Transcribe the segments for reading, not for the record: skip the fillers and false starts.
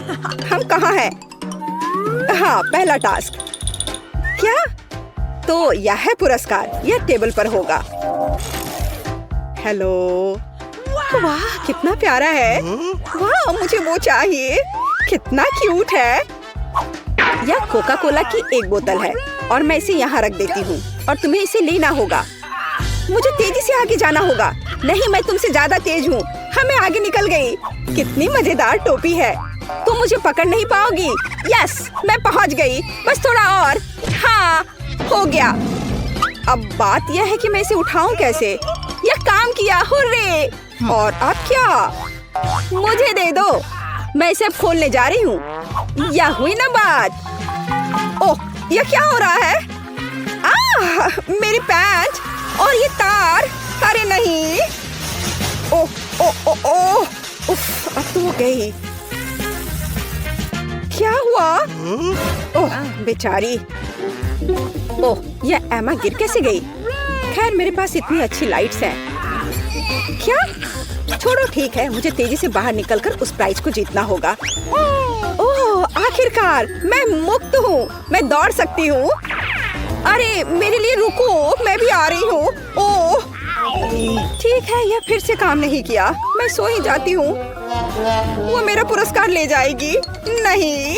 हम कहाँ हैं? हाँ, पहला टास्क। क्या? तो यह है पुरस्कार, यह टेबल पर होगा। हेलो। वाह, कितना प्यारा है। वाह, मुझे वो चाहिए। कितना क्यूट है। यह कोका कोला की एक बोतल है और मैं इसे यहाँ रख देती हूँ और तुम्हें इसे लेना होगा। मुझे तेजी से आगे जाना होगा। नहीं, मैं तुमसे ज्यादा तेज हूँ। हाँ, मैं आगे निकल गई। कितनी मजेदार टोपी है। तुम मुझे पकड़ नहीं पाओगी। यस, मैं पहुँच गई। बस थोड़ा और। हाँ, हो गया। अब बात यह है कि मैं इसे उठाऊं कैसे। यह काम किया, हुर्रे। और अब क्या? मुझे दे दो। मैं इसे अब खोलने जा रही हूँ। यह हुई ना बात। ओह, यह क्या हो रहा है? मेरी पैंट और ये तार। अरे नहीं। ओह ओह ओह ओह, उफ, अब तो हो गई। क्या हुआ? ओह, बेचारी। ओह, यह एमा गिर कैसे गई? खैर, मेरे पास इतनी अच्छी लाइट्स हैं। क्या? छोड़ो, ठीक है। मुझे तेजी से बाहर निकलकर उस प्राइज को जीतना होगा। ओह, आखिरकार मैं मुक्त हूँ। मैं दौड़ सकती हूँ। अरे, मेरे लिए रुको, मैं भी आ रही हूँ। ओह, ठीक है, यह फिर से काम नहीं किया। मैं सो ही जाती हूँ। वो मेरा पुरस्कार ले जाएगी। नहीं,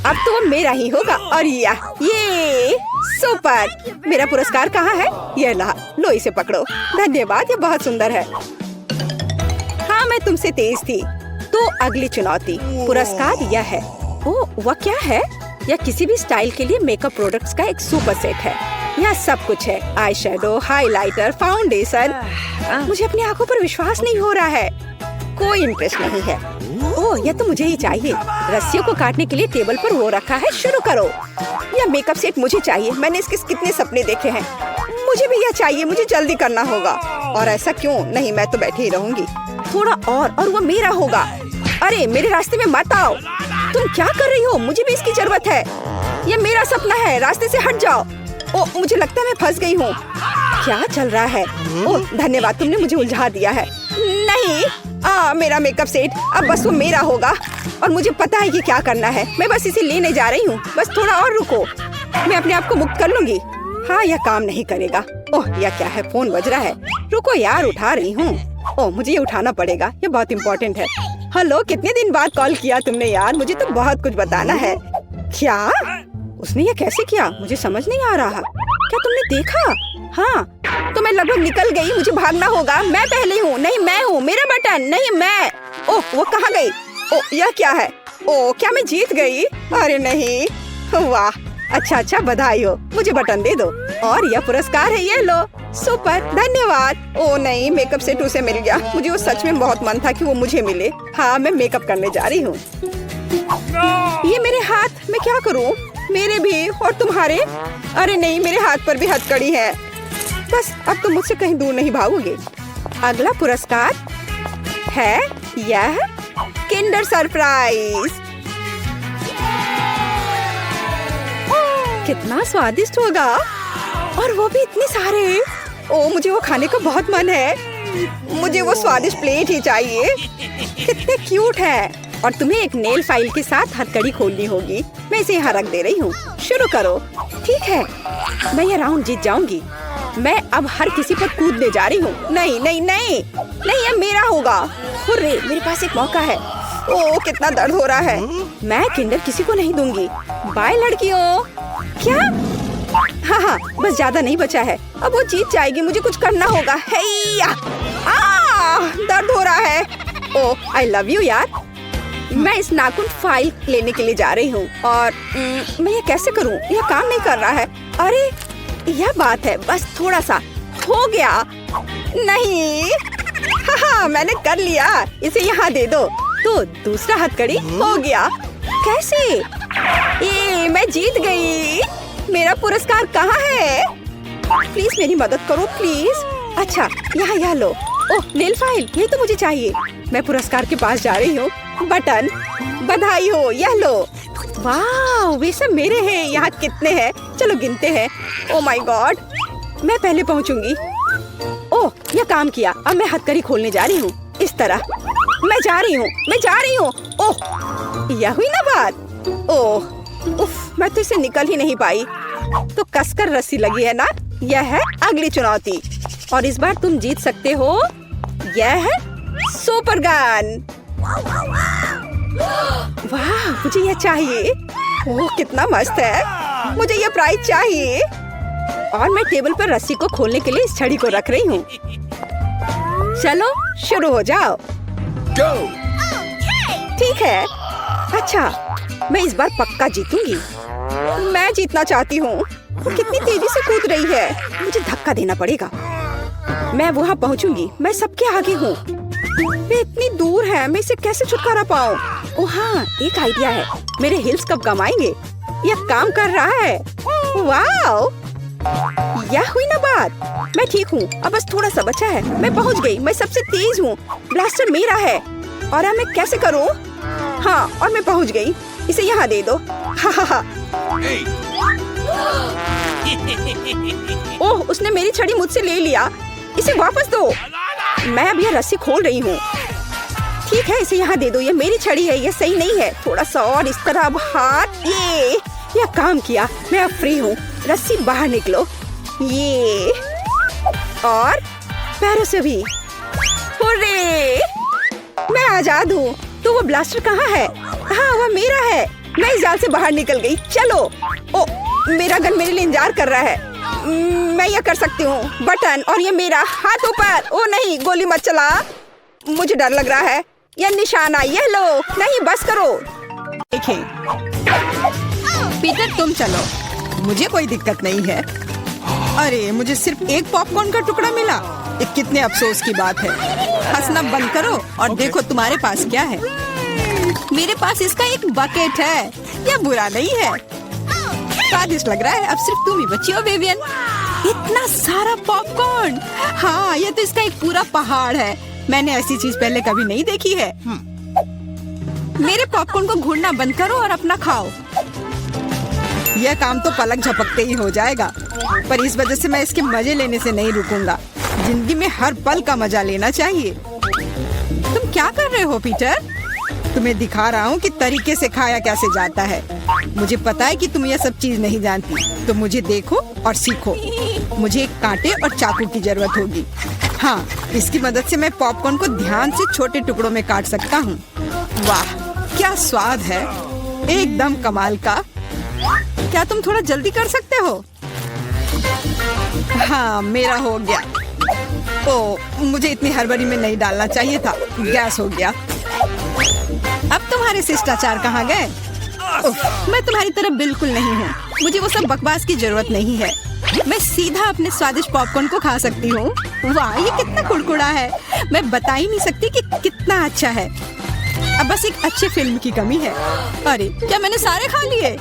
अब तो वो मेरा ही होगा। और ये सुपर। मेरा पुरस्कार कहाँ है? ये लो, इसे पकड़ो। धन्यवाद, ये बहुत सुंदर है। हाँ, मैं तुमसे तेज थी। तो अगली चुनौती, पुरस्कार यह है। ओह, वह क्या है? यह किसी भी स्टाइल के लिए मेकअप प्रोडक्ट्स का एक सुपर सेट है। यहाँ सब कुछ है। Eye shadow, highlighter, foundation. मुझे अपनी आंखों पर विश्वास नहीं हो रहा है। कोई इंटरेस्ट नहीं है। ओह, यह तो मुझे ही चाहिए। रस्सियों को काटने के लिए टेबल पर वो रखा है। शुरू करो। यह मेकअप सेट मुझे चाहिए। मैंने इसके कितने सपने देखे हैं। मुझे भी यह चाहिए। मुझे जल्दी करना होगा। और ऐसा क्यों? नहीं, मैं तो बैठी ही रहूंगी। थोड़ा और वो मेरा होगा। अरे, मेरे रास्ते में मत आओ। तुम क्या कर रही हो? मुझे भी इसकी जरूरत है। यह मेरा सपना है। रास्ते से हट जाओ। ओह, मुझे लगता है मैं फंस गई हूँ। क्या चल रहा है? ओह, धन्यवाद, तुमने मुझे उलझा दिया है। नहीं, मेरा मेकअप सेट अब बस वो मेरा होगा और मुझे पता है कि क्या करना है। मैं बस इसे लेने जा रही हूँ। बस थोड़ा और रुको, मैं अपने आप को मुक्त कर लूंगी। हाँ, यह काम नहीं करेगा। ओह, यह क्या है? फोन बज रहा है। रुको यार, उठा रही हूँ। ओह, मुझे ये उठाना पड़ेगा। ये बहुत इम्पोर्टेंट है। हेलो, कितने दिन बाद कॉल किया तुमने यार? मुझे तो बहुत कुछ बताना है। क्या? उसने ये कैसे किया? मुझे समझ नहीं आ रहा। क्या तुमने देखा? हाँ, तो मैं लगभग निकल गई। मुझे भागना होगा। मैं पहले हूँ। नहीं, मैं हूँ। मेरा बटन। नहीं, मैं। ओह, वो कहाँ गई? ओह, यह क्या है? ओह, क्या मैं जीत गई? अरे नहीं। वाह, अच्छा, बधाई हो। मुझे बटन दे दो। और यह पुरस्कार है, ये लो। सुपर, धन्यवाद। ओह नहीं, मेकअप सेट उसे मिल गया। मुझे वो सच में बहुत मन था कि वो मुझे मिले। हाँ, मैं मेकअप करने जा रही हूँ। ये मेरे हाथ, मैं क्या करूँ? मेरे भी और तुम्हारे। अरे नहीं, मेरे हाथ पर भी हथकड़ी है। बस अब तुम मुझसे कहीं दूर नहीं भागोगे। अगला पुरस्कार है यह किंडर सरप्राइज। कितना स्वादिष्ट होगा, और वो भी इतने सारे। ओह, मुझे वो खाने का बहुत मन है। मुझे वो स्वादिष्ट प्लेट ही चाहिए। कितने क्यूट है। और तुम्हें एक नेल फाइल के साथ हथकड़ी खोलनी होगी। मैं इसे यहाँ रख दे रही हूँ। शुरू करो। ठीक है, मैं ये राउंड जीत जाऊंगी। मैं अब हर किसी पर कूदने जा रही हूँ। नहीं नहीं नहीं नहीं, ये मेरा होगा। हुर्रे, मेरे पास एक मौका है। ओह, कितना दर्द हो रहा है। मैं किंडर किसी को नहीं दूंगी। बाय लड़कियों। क्या? हाँ, बस ज्यादा नहीं बचा है। अब वो जीत जाएगी। मुझे कुछ करना होगा। दर्द हो रहा है। ओह, आई लव यू यार। मैं इस नाखून फाइल लेने के लिए जा रही हूँ और मैं ये कैसे करूँ? यह काम नहीं कर रहा है। अरे, यह बात है। बस थोड़ा सा हो गया। नहीं, हाँ, मैंने कर लिया। इसे यहाँ दे दो। तो दूसरा हथकड़ी हो गया। कैसे? ये मैं जीत गई। मेरा पुरस्कार कहाँ है? प्लीज मेरी मदद करो, प्लीज। अच्छा, यहाँ लो। ओह, नेल फाइल, ये तो मुझे चाहिए। मैं पुरस्कार के पास जा रही हूँ। बटन, बधाई हो, यह लो। वाह, वे सब मेरे हैं। यहाँ कितने हैं? चलो गिनते हैं। ओह माय गॉड, मैं पहले पहुँचूंगी। ओह, यह काम किया। अब मैं हथकड़ी खोलने जा रही हूँ। इस तरह। मैं जा रही हूँ। ओह, यह हुई ना बात। ओह, उफ, मैं तो इसे निकल ही नहीं पाई। तो कसकर रस्सी लगी है ना। यह है अगली चुनौती और इस बार तुम जीत सकते हो। यह है सुपर गन। वाह, मुझे यह चाहिए। ओह, कितना मस्त है। मुझे यह प्राइज चाहिए। और मैं टेबल पर रस्सी को खोलने के लिए इस छड़ी को रख रही हूँ। चलो शुरू हो जाओ। ठीक है। अच्छा, मैं इस बार पक्का जीतूंगी। मैं जीतना चाहती हूँ। वो कितनी तेजी से कूद रही है। मुझे धक्का देना पड़ेगा। मैं वहाँ पहुँचूंगी। मैं सबके आगे हूँ। वे इतनी दूर है, मैं इसे कैसे छुटकारा पाऊँ? ओह हाँ, एक आइडिया है। मेरे हिल्स कब कम आएंगे? यह काम कर रहा है। वाओ, यह हुई ना बात। मैं ठीक हूँ। अब बस थोड़ा सा बचा है। मैं पहुँच गई। मैं सबसे तेज हूँ। ब्लास्टर मेरा है। और अब मैं कैसे करूँ? हाँ, और मैं पहुँच गई। इसे यहाँ दे दो। हा हा हा। ओह, उसने मेरी छड़ी मुझसे ले लिया। इसे वापस दो। मैं अब यह रस्सी खोल रही हूँ। ठीक है, इसे यहाँ दे दो। ये मेरी छड़ी है। ये सही नहीं है। थोड़ा सा और इस तरह। अब हाथ। यह काम किया। मैं अब फ्री हूँ। रस्सी बाहर निकलो। ये और पैरों से भी। हुर्रे! मैं आजाद हूँ। तो वो ब्लास्टर कहाँ है? हाँ, वो मेरा है। मैं इस जाल से बाहर निकल गई। चलो। ओ, मेरा गन मेरे लिए इंतजार कर रहा है। मैं यह कर सकती हूँ। बटन और ये मेरा हाथ ऊपर। ओ नहीं, गोली मत चला। मुझे डर लग रहा है। यह निशाना। यह लो। नहीं, बस करो। देखें, पीटर तुम चलो। मुझे कोई दिक्कत नहीं है। अरे, मुझे सिर्फ एक पॉपकॉर्न का टुकड़ा मिला। ये कितने अफसोस की बात है। हंसना बंद करो और देखो तुम्हारे पास क्या है। मेरे पास इसका एक बकेट है। यह बुरा नहीं है। स्वादिष्ट लग रहा है। अब सिर्फ तुम ही बची हो विवियन। इतना सारा पॉपकॉर्न। हाँ, यह तो इसका एक पूरा पहाड़ है। मैंने ऐसी चीज पहले कभी नहीं देखी है। मेरे पॉपकॉर्न को घूरना बंद करो और अपना खाओ। यह काम तो पलक झपकते ही हो जाएगा, पर इस वजह से मैं इसके मजे लेने से नहीं रुकूंगा। जिंदगी में हर पल का मजा लेना चाहिए। तुम क्या कर रहे हो पीटर? तुम्हें दिखा रहा हूँ कि तरीके से खाया कैसे जाता है। मुझे पता है कि तुम यह सब चीज नहीं जानती, तो मुझे देखो और सीखो। मुझे एक कांटे और चाकू की जरूरत होगी। हाँ, इसकी मदद से मैं पॉपकॉर्न को ध्यान से छोटे टुकड़ों में काट सकता हूँ। वाह, क्या स्वाद है। एकदम कमाल का। क्या तुम थोड़ा जल्दी कर सकते हो? हाँ, मेरा हो गया। ओह, मुझे इतनी हड़बड़ी में नहीं डालना चाहिए था। गैस हो गया। अब तुम्हारे शिष्टाचार कहाँ गए? मैं तुम्हारी तरह बिल्कुल नहीं हूँ। मुझे वो सब बकवास की जरूरत नहीं है। मैं सीधा अपने स्वादिष्ट पॉपकॉर्न को खा सकती हूँ। वाह, ये कितना कुड़कुड़ा है। मैं बता ही नहीं सकती कि कितना अच्छा है। अब बस एक अच्छे फिल्म की कमी है। अरे, क्या मैंने सारे खा लिए?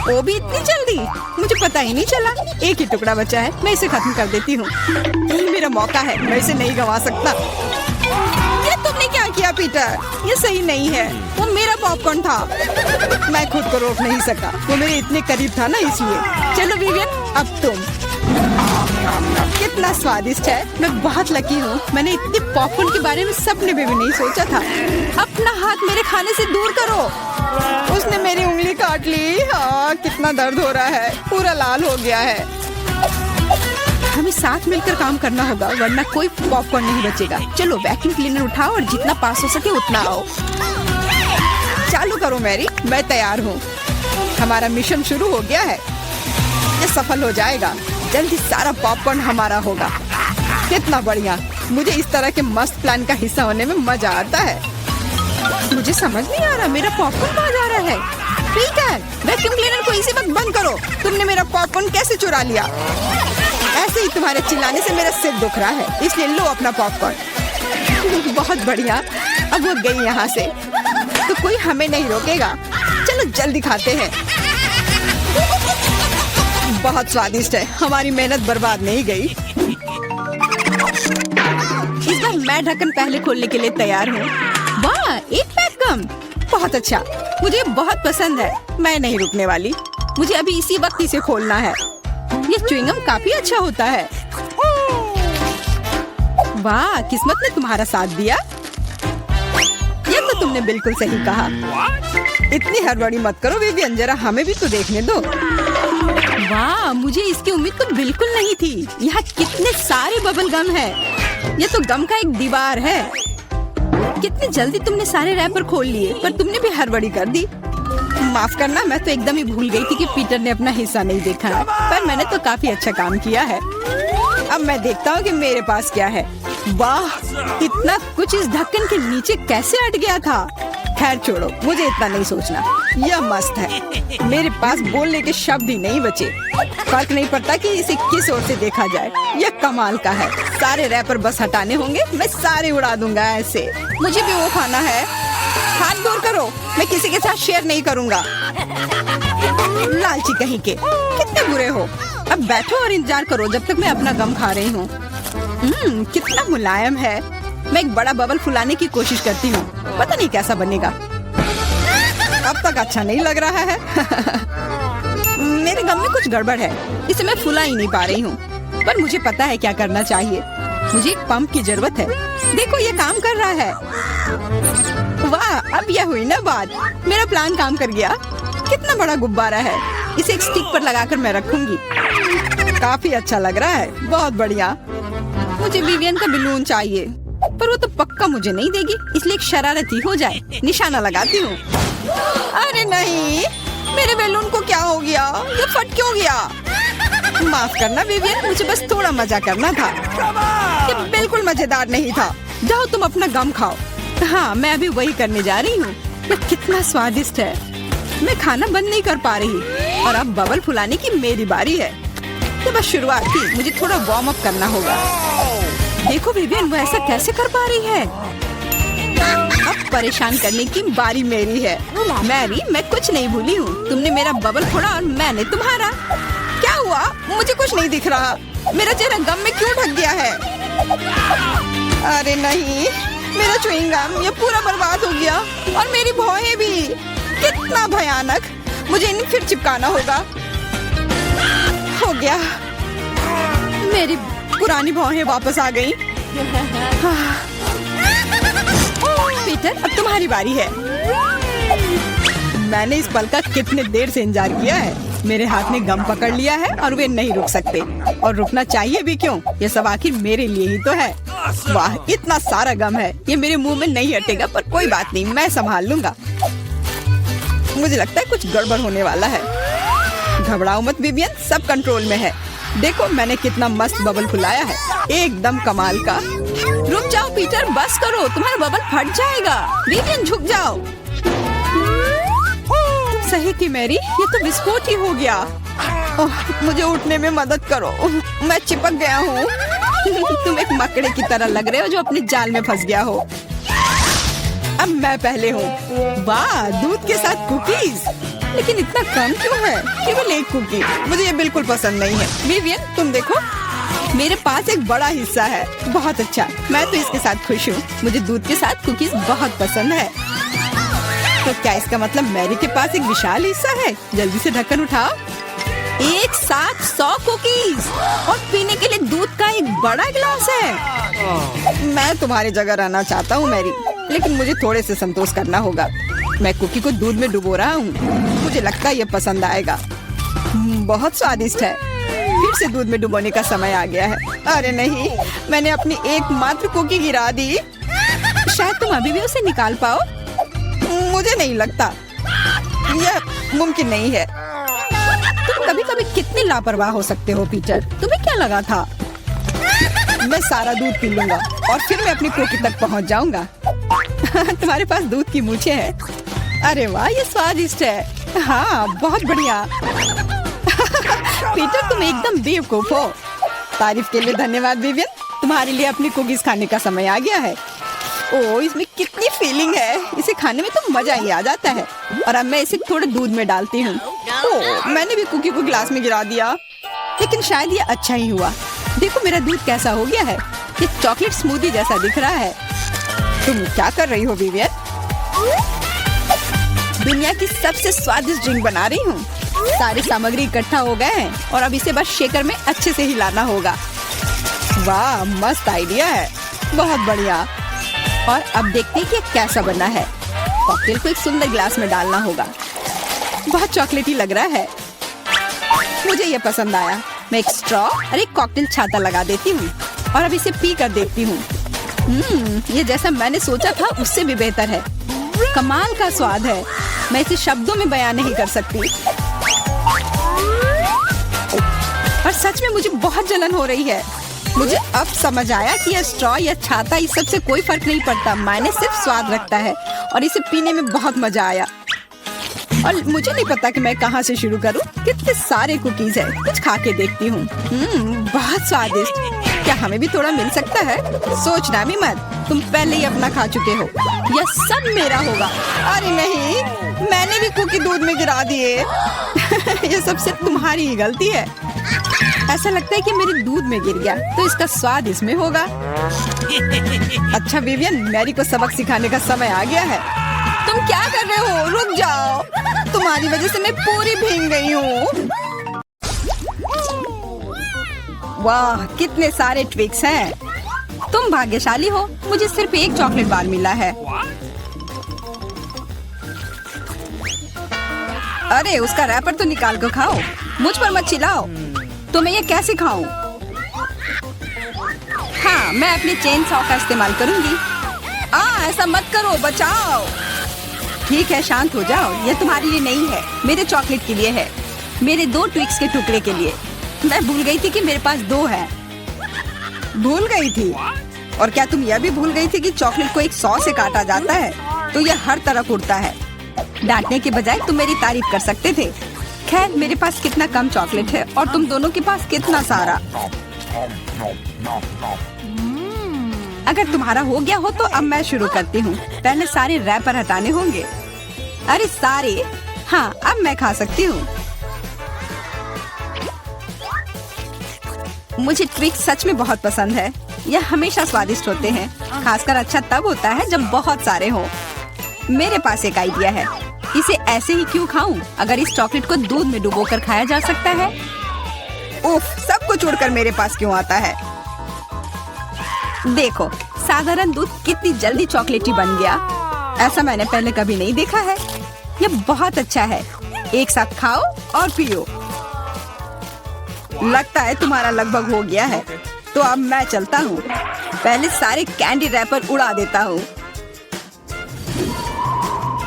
वो भी इतनी जल्दी? मुझे पता ही नहीं चला। एक ही टुकड़ा बचा है। मैं इसे खत्म कर देती हूँ। यही मेरा मौका है। मैं इसे नहीं गंवा सकता। ये तुमने क्या किया पीटर? ये सही नहीं है। वो मेरा पॉपकॉर्न था। मैं खुद को रोक नहीं सका। वो मेरे इतने करीब था ना, इसलिए। चलो विवियन, अब तुम। कितना स्वादिष्ट है। मैं बहुत लकी हूँ। मैंने इतने पॉपकॉर्न के बारे में सपने में भी नहीं सोचा था। अपना हाथ मेरे खाने से दूर करो। उसने मेरी उंगली काट ली। हाँ, कितना दर्द हो रहा है। पूरा लाल हो गया है। हमें साथ मिलकर काम करना होगा, वरना कोई पॉपकॉर्न नहीं बचेगा। चलो वैक्यूम क्लीनर उठाओ और जितना पास हो सके उतना आओ। चालू करो मैरी, मैं तैयार हूँ। हमारा मिशन शुरू हो गया है। ये सफल हो जाएगा। जल्दी सारा पॉपकॉर्न हमारा होगा। कितना बढ़िया। मुझे इस तरह के मस्त प्लान का हिस्सा होने में मजा आता है। मुझे समझ नहीं आ रहा मेरा पॉपकॉर्न कहाँ जा रहा है। पीटर, वैक्यूम क्लीनर को इसी वक्त बंद करो। तुमने मेरा पॉपकॉर्न कैसे चुरा लिया? ऐसे ही तुम्हारे चिल्लाने से मेरा सिर दुख रहा है, इसलिए लो अपना पॉपकॉर्न। बहुत बढ़िया। अब वो गई यहाँ से, तो कोई हमें नहीं रोकेगा। चलो जल्दी खाते हैं। बहुत स्वादिष्ट है। हमारी मेहनत बर्बाद नहीं गई। इस बार मैं ढक्कन पहले खोलने के लिए तैयार हूँ। वाह, एक पैक गम। बहुत अच्छा, मुझे बहुत पसंद है। मैं नहीं रुकने वाली। मुझे अभी इसी वक्त इसे खोलना है। ये च्युइंगम काफी अच्छा होता है। वाह, किस्मत ने तुम्हारा साथ दिया। तो तुमने बिल्कुल सही कहा। इतनी हड़बड़ी मत करो विवियन, जरा हमें भी तो देखने दो। वाह, मुझे इसकी उम्मीद तो बिल्कुल नहीं थी। यहाँ कितने सारे बबल गम है। ये तो गम का एक दीवार है। कितनी जल्दी तुमने सारे रैपर खोल लिए, पर तुमने भी हड़बड़ी कर दी। माफ करना, मैं तो एकदम ही भूल गई थी कि पीटर ने अपना हिस्सा नहीं देखा है, पर मैंने तो काफी अच्छा काम किया है। अब मैं देखता हूँ कि मेरे पास क्या है। वाह, इतना कुछ इस ढक्कन के नीचे कैसे अट गया था। खैर छोड़ो, मुझे इतना नहीं सोचना। यह मस्त है। मेरे पास बोलने के शब्द ही नहीं बचे। फर्क नहीं पड़ता कि इसे किस ओर से देखा जाए। यह कमाल का है। सारे रैपर बस हटाने होंगे, मैं सारे उड़ा दूंगा ऐसे। मुझे भी वो खाना है। हाथ दूर करो, मैं किसी के साथ शेयर नहीं करूंगा। लालची कहीं के, कितने बुरे हो। अब बैठो और इंतजार करो जब तक मैं अपना गम खा रही हूँ। कितना मुलायम है। मैं एक बड़ा बबल फुलाने की कोशिश करती हूँ, पता नहीं कैसा बनेगा। अब तक अच्छा नहीं लग रहा है। मेरे गम में कुछ गड़बड़ है, इसे मैं फुला ही नहीं पा रही हूँ। पर मुझे पता है क्या करना चाहिए। मुझे एक पंप की जरूरत है। देखो, ये काम कर रहा है। वाह, अब यह हुई ना बात। मेरा प्लान काम कर गया। कितना बड़ा गुब्बारा है। इसे एक स्टिक पर लगाकर मैं रखूंगी। काफी अच्छा लग रहा है, बहुत बढ़िया। मुझे विवियन का बलून चाहिए, पर वो तो पक्का मुझे नहीं देगी, इसलिए एक शरारती हो जाए। निशाना लगाती हूँ। अरे नहीं, मेरे बैलून को क्या हो गया? ये फट क्यों गया? माफ करना विवियन, मुझे बस थोड़ा मजा करना था। ये बिल्कुल मजेदार नहीं था। जाओ तुम अपना गम खाओ। हाँ, मैं अभी वही करने जा रही हूँ। ये कितना स्वादिष्ट है। मैं खाना बंद नहीं कर पा रही और अब बबल फुलाने की मेरी बारी है। तो बस शुरुआत थी, मुझे थोड़ा वार्म अप करना होगा। देखो विवियन, वो ऐसा कैसे कर पा रही है। अब परेशान करने की बारी मेरी है। मैरी, मैं कुछ नहीं भूली हूँ। तुमने मेरा बबल फोड़ा और मैंने तुम्हारा। क्या हुआ? मुझे कुछ नहीं दिख रहा। मेरा चेहरा गम में क्यों ढक गया है? अरे नहीं, मेरा च्युइंग गम ये पूरा बर्बाद हो गया और मेरी भौहें भी। कितना भयानक। मुझे इन्हें फिर चिपकाना होगा। हो गया, मेरी पुरानी भौहें वापस आ गई। पीटर, अब तुम्हारी बारी है। मैंने इस पल का कितने देर से इंतजार किया है। मेरे हाथ ने गम पकड़ लिया है और वे नहीं रुक सकते, और रुकना चाहिए भी क्यों? ये सब आखिर मेरे लिए ही तो है। वाह, इतना सारा गम है। ये मेरे मुंह में नहीं हटेगा, पर कोई बात नहीं, मैं संभाल लूंगा। मुझे लगता है कुछ गड़बड़ होने वाला है। घबराओ मत विवियन, सब कंट्रोल में है। देखो मैंने कितना मस्त बबल फुलाया है, एकदम कमाल का। रुक जाओ पीटर, बस करो, तुम्हारा बबल फट जाएगा। विवियन झुक जाओ। सही थी मैरी, ये तो विस्फोट ही हो गया। मुझे उठने में मदद करो, मैं चिपक गया हूँ। तुम एक मकड़े की तरह लग रहे हो जो अपने जाल में फंस गया हो। अब मैं पहले हूँ। वाह, दूध के साथ कुकीज, लेकिन इतना कम क्यों है? केवल एक कुकी। मुझे ये बिल्कुल पसंद नहीं है। विवियन, तुम देखो, मेरे पास एक बड़ा हिस्सा है। बहुत अच्छा, मैं तो इसके साथ खुश हूँ। मुझे दूध के साथ कुकीज बहुत पसंद है। तो क्या इसका मतलब मैरी के पास एक विशाल हिस्सा है? जल्दी से ढक्कन उठाओ। एक साथ 100 कुकीज और पीने के लिए दूध का एक बड़ा गिलास है। मैं तुम्हारी जगह रहना चाहता हूँ मैरी, लेकिन मुझे थोड़े से संतोष करना होगा। मैं कुकी को दूध में डुबो रहा हूँ। मुझे लगता है ये पसंद आएगा। बहुत स्वादिष्ट है। फिर से दूध में डुबोने का समय आ गया है। अरे नहीं, मैंने अपनी एकमात्र कुकी गिरा दी। शायद तुम अभी भी उसे निकाल पाओ। मुझे नहीं लगता, यह मुमकिन नहीं है। तुम कभी कभी कितने लापरवाह हो सकते हो पीटर। तुम्हें क्या लगा था? मैं सारा दूध पी लूंगा और फिर मैं अपनी कुकी तक पहुंच जाऊंगा। तुम्हारे पास दूध की मूछें हैं। अरे वाह, ये स्वादिष्ट है। हाँ, बहुत बढ़िया। पीटर, तुम एकदम बेवकूफ हो। तारीफ के लिए धन्यवाद विवियन। तुम्हारे लिए अपनी कुकीज खाने का समय आ गया है। ओह, इसमें कितनी फीलिंग है। इसे खाने में तो मजा ही आ जाता है। और अब मैं इसे थोड़े दूध में डालती हूँ। ओह, मैंने भी कुकी को गिलास में गिरा दिया, लेकिन शायद ये अच्छा ही हुआ। देखो मेरा दूध कैसा हो गया है। ये चॉकलेट स्मूदी जैसा दिख रहा है। तुम क्या कर रही हो विवियन? दुनिया की सबसे स्वादिष्ट ड्रिंक बना रही हूँ। सारी सामग्री इकट्ठा हो गए हैं और अब इसे बस शेकर में अच्छे से हिलाना होगा। वाह, मस्त आइडिया है, बहुत बढ़िया। और अब देखते हैं कि कैसा बना है। कॉकटेल को एक सुंदर ग्लास में डालना होगा। बहुत चॉकलेटी लग रहा है, मुझे ये पसंद आया। मैं एक स्ट्रॉ और एक कॉकटेल छाता लगा देती हूँ और अब इसे पी कर देखती हूँ। ये जैसा मैंने सोचा था उससे भी बेहतर है। कमाल का स्वाद है, मैं इसे शब्दों में बयान नहीं कर सकती। और सच में मुझे बहुत जलन हो रही है। मुझे अब समझ आया कि यह स्ट्रॉ या छाता इस सब से कोई फर्क नहीं पड़ता, मायने सिर्फ स्वाद रखता है। और इसे पीने में बहुत मजा आया। और मुझे नहीं पता कि मैं कहाँ से शुरू करूँ। कितने सारे कुकीज है, कुछ खा के देखती हूँ। बहुत स्वादिष्ट। क्या हमें भी थोड़ा मिल सकता है? सोचना भी मत, तुम पहले ही अपना खा चुके हो। यह सब मेरा होगा। अरे नहीं, मैंने भी कुकी दूध में गिरा दिए। यह सब सिर्फ तुम्हारी ही गलती है। ऐसा लगता है कि मेरे दूध में गिर गया, तो इसका स्वाद इसमें होगा। अच्छा विवियन, मैरी को सबक सिखाने का समय आ गया है। तुम क्या कर रहे हो? रुक जाओ, तुम्हारी वजह से मैं पूरी भीग गई हूँ। वाह, कितने सारे ट्विक्स हैं। तुम भाग्यशाली हो, मुझे सिर्फ एक चॉकलेट बार मिला है। अरे उसका रैपर तो निकाल कर खाओ, मुझ पर मत चिल्लाओ। तो मैं ये कैसे खाऊं? हाँ, मैं अपनी चेन सॉ का इस्तेमाल करूंगी। ऐसा मत करो, बचाओ। ठीक है, शांत हो जाओ। यह तुम्हारे लिए नहीं है, मेरे चॉकलेट के लिए है, मेरे 2 ट्विक्स के टुकड़े के लिए। मैं भूल गई थी कि मेरे पास 2 है। भूल गई थी? और क्या तुम यह भी भूल गई थी कि चॉकलेट को एक सॉ से काटा जाता है? तो यह हर तरफ उड़ता है। डांटने के बजाय तुम मेरी तारीफ कर सकते थे। खैर, मेरे पास कितना कम चॉकलेट है और तुम दोनों के पास कितना सारा। अगर तुम्हारा हो गया हो तो अब मैं शुरू करती हूँ। पहले सारे रैपर हटाने होंगे। अरे सारे? हाँ, अब मैं खा सकती हूँ। मुझे ट्विक्स सच में बहुत पसंद है। यह हमेशा स्वादिष्ट होते हैं। खासकर अच्छा तब होता है जब बहुत सारे हो। मेरे पास एक आइडिया है। इसे ऐसे ही क्यों खाऊं? अगर इस चॉकलेट को दूध में डुबोकर खाया जा सकता है। उफ, सब कुछ उड़कर मेरे पास क्यों आता है? देखो, साधारण दूध कितनी जल्दी चॉकलेटी बन गया। ऐसा मैंने पहले कभी नहीं देखा है। यह बहुत अच्छा है। एक साथ खाओ और पियो। लगता है तुम्हारा लगभग हो गया है, तो अब मैं चलता हूँ। पहले सारे कैंडी रैपर उड़ा देता हूँ।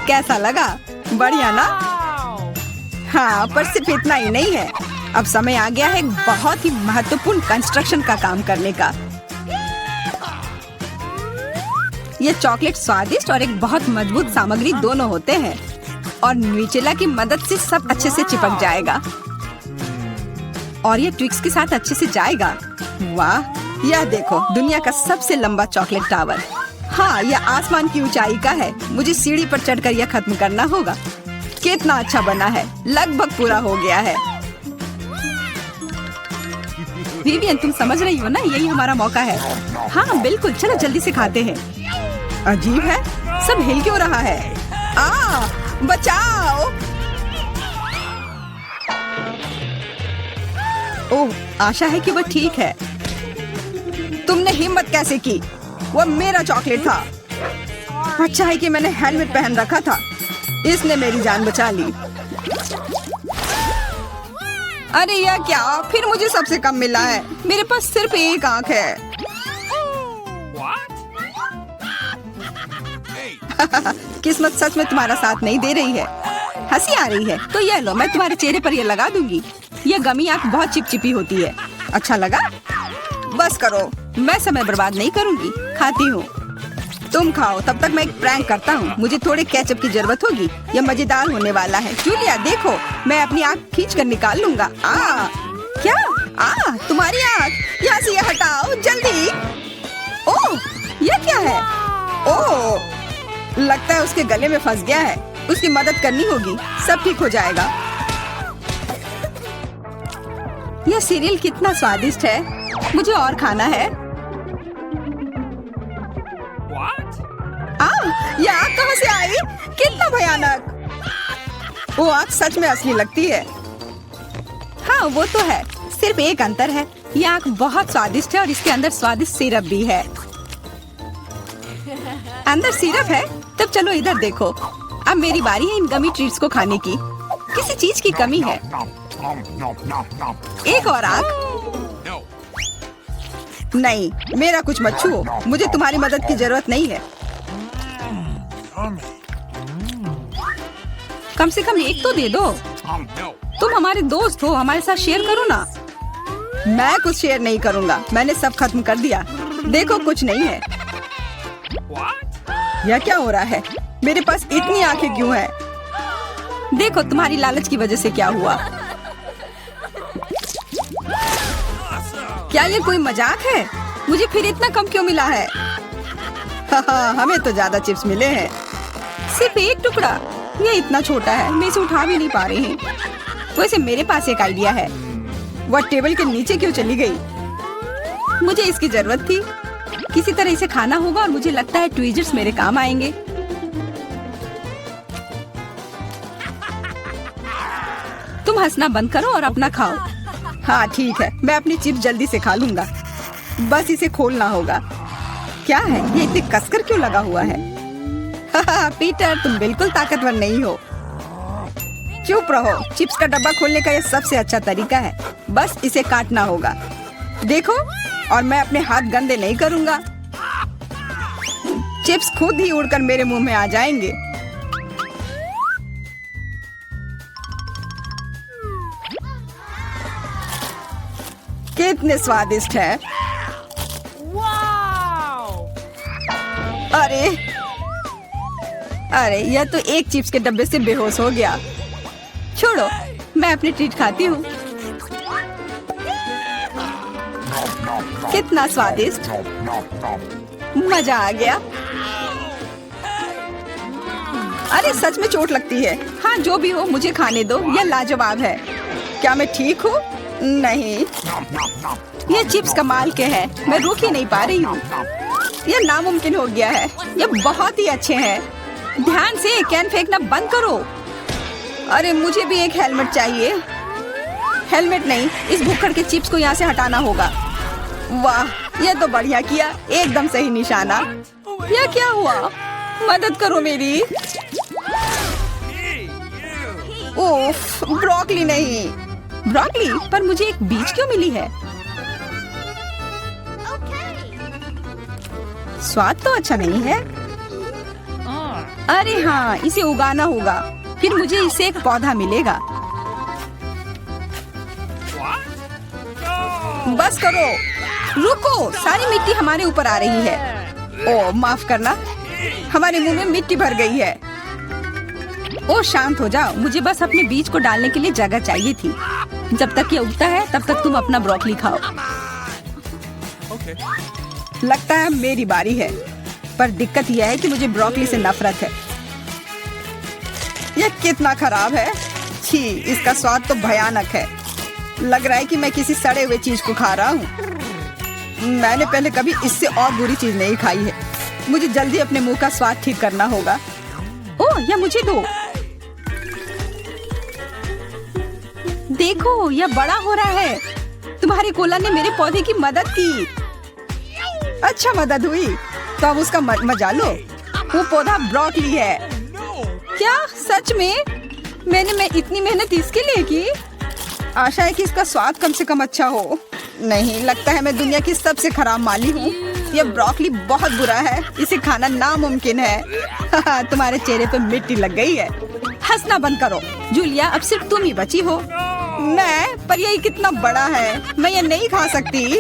कैसा लगा? बढ़िया ना? हाँ, पर सिर्फ इतना ही नहीं है। अब समय आ गया है एक बहुत ही महत्वपूर्ण कंस्ट्रक्शन का काम करने का। ये चॉकलेट स्वादिष्ट और एक बहुत मजबूत सामग्री दोनों होते हैं, और न्यूटेला की मदद से सब अच्छे से चिपक जाएगा और ये ट्विक्स के साथ अच्छे से जाएगा। वाह, यह देखो, दुनिया का सबसे लंबा चॉकलेट टावर। हाँ, यह आसमान की ऊंचाई का है। मुझे सीढ़ी पर चढ़कर यह खत्म करना होगा। कितना अच्छा बना है, लगभग पूरा हो गया है। विवियन, तुम समझ रही हो ना, यही हमारा मौका है। हाँ बिल्कुल, चलो जल्दी से खाते हैं। अजीब है, सब हिल क्यों रहा है? बचाओ! ओह, आशा है कि वह ठीक है। तुमने हिम्मत कैसे की? वह मेरा चॉकलेट था। अच्छा है कि मैंने हेलमेट पहन रखा था, इसने मेरी जान बचा ली। अरे यह क्या? फिर मुझे सबसे कम मिला है। मेरे पास सिर्फ एक आंख है। किस्मत सच में तुम्हारा साथ नहीं दे रही है। हंसी आ रही है तो यह लो, मैं तुम्हारे चेहरे पर यह लगा दूंगी। यह गमी आंख बहुत चिपचिपी होती है। अच्छा लगा? बस करो, मैं समय बर्बाद नहीं करूंगी। खाती हूँ, तुम खाओ, तब तक मैं एक प्रैंक करता हूँ। मुझे थोड़े केचप की जरूरत होगी। यह मजेदार होने वाला है। जूलिया देखो, मैं अपनी आँख खींच कर निकाल लूंगा। क्या? तुम्हारी आँख? यहाँ से यह हटाओ जल्दी। ओह, यह क्या है? ओह, लगता है उसके गले में फंस गया है। उसकी मदद करनी होगी, सब ठीक हो जाएगा। यह सीरियल कितना स्वादिष्ट है, मुझे और खाना है। यह आग कहाँ से आई? कितना भयानक! वो आग सच में असली लगती है। हाँ वो तो है, सिर्फ एक अंतर है, यह आग बहुत स्वादिष्ट है और इसके अंदर स्वादिष्ट सिरप भी है। अंदर सिरप है? तब चलो इधर देखो, अब मेरी बारी है इन गमी ट्रीट्स को खाने की। किसी चीज की कमी है। एक और आग। नहीं, मेरा कुछ मत छुओ, मुझे तुम्हारी मदद की जरूरत नहीं है। कम से कम एक तो दे दो। तुम हमारे दोस्त हो, हमारे साथ शेयर करो ना। मैं कुछ शेयर नहीं करूंगा, मैंने सब खत्म कर दिया। देखो कुछ नहीं है। यह क्या हो रहा है? मेरे पास इतनी आंखें क्यों हैं? देखो तुम्हारी लालच की वजह से क्या हुआ। क्या ये कोई मजाक है? मुझे फिर इतना कम क्यों मिला है? हमें तो ज्यादा चिप्स मिले हैं। सिर्फ एक टुकड़ा, ये इतना छोटा है, मैं इसे उठा भी नहीं पा रही हूँ। वैसे मेरे पास एक आइडिया है। वह टेबल के नीचे क्यों चली गई? मुझे इसकी जरूरत थी। किसी तरह इसे खाना होगा और मुझे लगता है ट्वीजर्स मेरे काम आएंगे। तुम हंसना बंद करो और अपना खाओ। हाँ ठीक है, मैं अपनी चिप्स जल्दी से खा लूंगा। बस इसे खोलना होगा। क्या है ये इतने कसकर क्यों लगा हुआ है? पीटर, तुम बिल्कुल ताकतवर नहीं हो। चुप रहो। चिप्स का डब्बा खोलने का यह सबसे अच्छा तरीका है। बस इसे काटना होगा। देखो, और मैं अपने हाथ गंदे नहीं करूंगा। चिप्स खुद ही उड़कर मेरे मुंह में आ जाएंगे। कितने स्वादिष्ट है। अरे अरे, यह तो एक चिप्स के डब्बे से बेहोश हो गया। छोड़ो, मैं अपनी ट्रीट खाती हूँ। कितना स्वादिष्ट, मजा आ गया। अरे सच में चोट लगती है। हाँ जो भी हो, मुझे खाने दो, यह लाजवाब है। क्या मैं ठीक हूँ? नहीं, ये चिप्स कमाल के हैं, मैं रुक ही नहीं पा रही हूँ। यह नामुमकिन हो गया है। ये बहुत ही अच्छे हैं। ध्यान से, कैन फेंकना बंद करो। अरे मुझे भी एक हेलमेट चाहिए। हेलमेट नहीं, इस भुक्कड़ के चिप्स को यहाँ से हटाना होगा। वाह, यह तो बढ़िया किया, एकदम सही निशाना। यह क्या हुआ? मदद करो मेरी। उफ, ब्रोकली नहीं। ब्रोकली, पर मुझे एक बीज क्यों मिली है? स्वाद तो अच्छा नहीं है। अरे हाँ, इसे उगाना होगा, फिर मुझे इससे एक पौधा मिलेगा। बस करो, रुको, सारी मिट्टी हमारे ऊपर आ रही है। ओह माफ करना, हमारे मुंह में मिट्टी भर गई है। ओह शांत हो जाओ, मुझे बस अपने बीज को डालने के लिए जगह चाहिए थी। जब तक ये उगता है तब तक तुम अपना ब्रोकली खाओ। लगता है मेरी बारी है, पर दिक्कत यह है कि मुझे ब्रोकली से नफरत है। यह कितना खराब है। छी, इसका स्वाद तो भयानक है। लग रहा है कि मैं किसी सड़े हुए चीज को खा रहा हूँ। मैंने पहले कभी इससे और बुरी चीज नहीं खाई है। मुझे जल्दी अपने मुंह का स्वाद ठीक करना होगा। ओह, यह मुझे दो। देखो, यह बड़ा हो रहा है। तुम्हारे कोला ने मेरे पौधे की मदद की। अच्छा मदद हुई, तो अब उसका मजा लो। वो पौधा ब्रोकली है। क्या सच में? मैंने इतनी मेहनत इसके लिए की। आशा है कि इसका स्वाद कम से कम अच्छा हो। नहीं, लगता है मैं दुनिया की सबसे खराब माली हूँ। यह ब्रोकली बहुत बुरा है, इसे खाना नामुमकिन है। तुम्हारे चेहरे पे मिट्टी लग गई है। हंसना बंद करो। जूलिया, अब सिर्फ तुम ही बची हो। मैं? पर यह कितना बड़ा है, मैं ये नहीं खा सकती।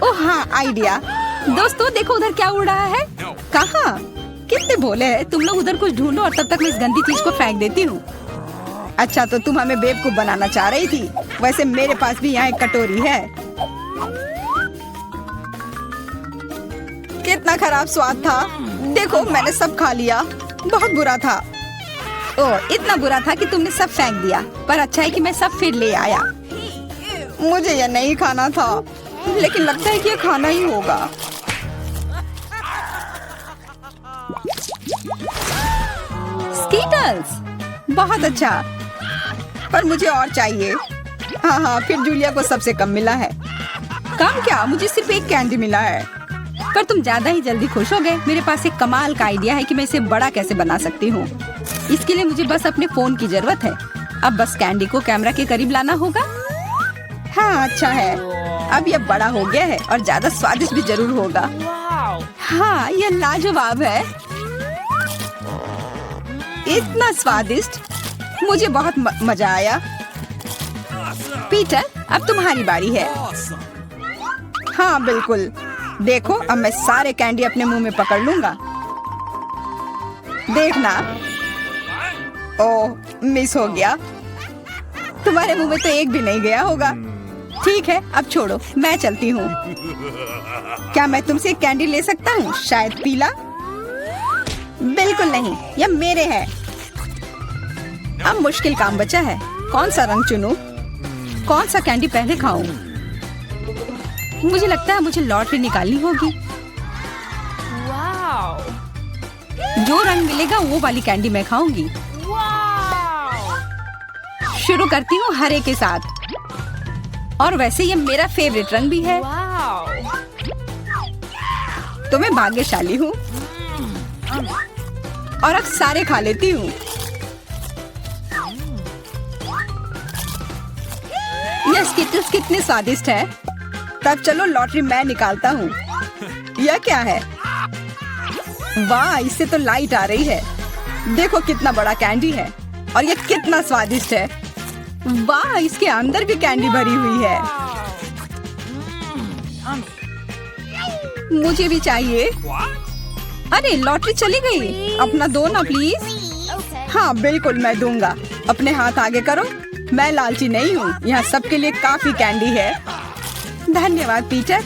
ओह हाँ, आइडिया। दोस्तों देखो, उधर क्या उड़ रहा है। कहाँ? कितने भोले हैं तुम लोग। उधर कुछ ढूंढो और तब तक मैं इस गंदी चीज को फेंक देती हूँ। अच्छा, तो तुम हमें बेवकूफ बनाना चाह रही थी। वैसे मेरे पास भी यहाँ एक कटोरी है। कितना खराब स्वाद था। देखो, मैंने सब खा लिया। बहुत बुरा था। ओह, इतना बुरा था कि तुमने सब फेंक दिया। पर अच्छा है कि मैं सब फिर ले आया। मुझे यह नहीं खाना था, लेकिन लगता है कि यह खाना ही होगा। स्कीटल्स, बहुत अच्छा, पर मुझे और चाहिए। हाँ हाँ, फिर जूलिया को सबसे कम मिला है। कम क्या? मुझे सिर्फ एक कैंडी मिला है। पर तुम ज्यादा ही जल्दी खुश हो गए। मेरे पास एक कमाल का आइडिया है कि मैं इसे बड़ा कैसे बना सकती हूँ। इसके लिए मुझे बस अपने फोन की जरूरत है। अब बस कैंडी को कैमरा के करीब लाना होगा। हाँ, अच्छा है। अब ये बड़ा हो गया है और ज्यादा स्वादिष्ट भी जरूर होगा। हाँ, ये लाजवाब है। इतना स्वादिष्ट, मुझे बहुत मजा आया। पीटर, अब तुम्हारी बारी है। हाँ बिल्कुल, देखो अब मैं सारे कैंडी अपने मुंह में पकड़ लूंगा। देखना। ओह, मिस हो गया। तुम्हारे मुंह में तो एक भी नहीं गया होगा। ठीक है, अब छोड़ो, मैं चलती हूँ। क्या मैं तुमसे कैंडी ले सकता हूँ? शायद पीला। बिल्कुल नहीं, यह मेरे है। अब मुश्किल काम बचा है। कौन सा रंग चुनूं? कौन सा कैंडी पहले खाऊं? मुझे लगता है मुझे लॉटरी निकालनी होगी। जो रंग मिलेगा वो वाली कैंडी मैं खाऊंगी। शुरू करती हूँ हरे के साथ। और वैसे ये मेरा फेवरेट रंग भी है। तो मैं भाग्यशाली हूँ और अब सारे खा लेती हूँ। ये स्किटल्स कितने स्वादिष्ट है। तब चलो लॉटरी मैं निकालता हूँ। यह क्या है? वाह, इससे तो लाइट आ रही है। देखो कितना बड़ा कैंडी है और ये कितना स्वादिष्ट है। वाह, इसके अंदर भी कैंडी भरी हुई है। मुझे भी चाहिए। अरे लॉटरी चली गई। अपना दो ना प्लीज। हाँ बिल्कुल, मैं दूंगा। अपने हाथ आगे करो। मैं लालची नहीं हूँ। यहाँ सबके लिए काफी कैंडी है। धन्यवाद पीटर।